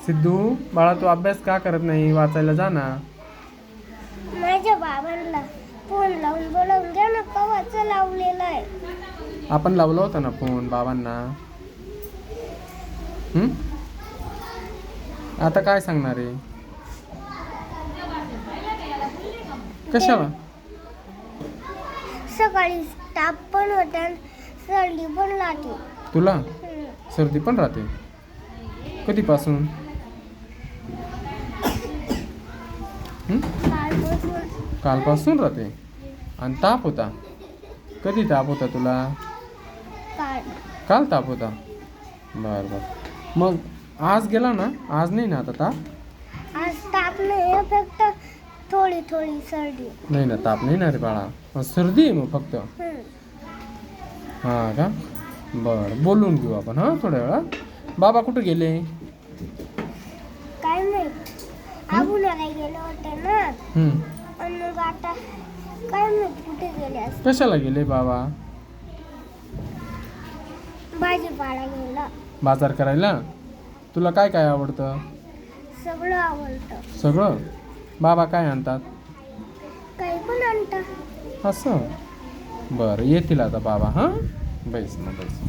सिद्धू बाळा तू अभ्यास का करत नाही? वाचायला जा ना. माझ्या बाबांना फोन लावून बोलावून घ्या ना, कवाचं लावलेलं आहे. आपण लावला होता ना फोन बाबांना. आता काय सांगणार आहे? कशाला? सकाळी ताप पण होता आणि सर्दी पण लागते. तुला सर्दी पण राहते? कधीपासून? कालपासून. कालपासून राहते. आणि ताप होता? कधी ताप होता तुला? काल ताप होता. बरं बरं. मग आज गेला ना? आज नाही ना आता ताप? आज ताप नाही, फक्त थोडी थोडी सर्दी. नाही ना, ताप नाही ना रे बाळा, सर्दी आहे मग फक्त. हां का? बरं, बोलून घेऊ आपण हां थोड्या वेळात. बाबा कुठे गेले? काय नाही, आबुला गेले होते ना. आणि मग आता काय नाही कुठे गेले असते. कशाला गेले बाबा? भाजीपाला गेला. बाजार करायला? तुला काय काय आवडतं? सगळं आवडतं. सगळं? बाबा काय आणतात? काही पण आणतात. असं? बरं, येतील आता बाबा. हां, बैस मग बैस.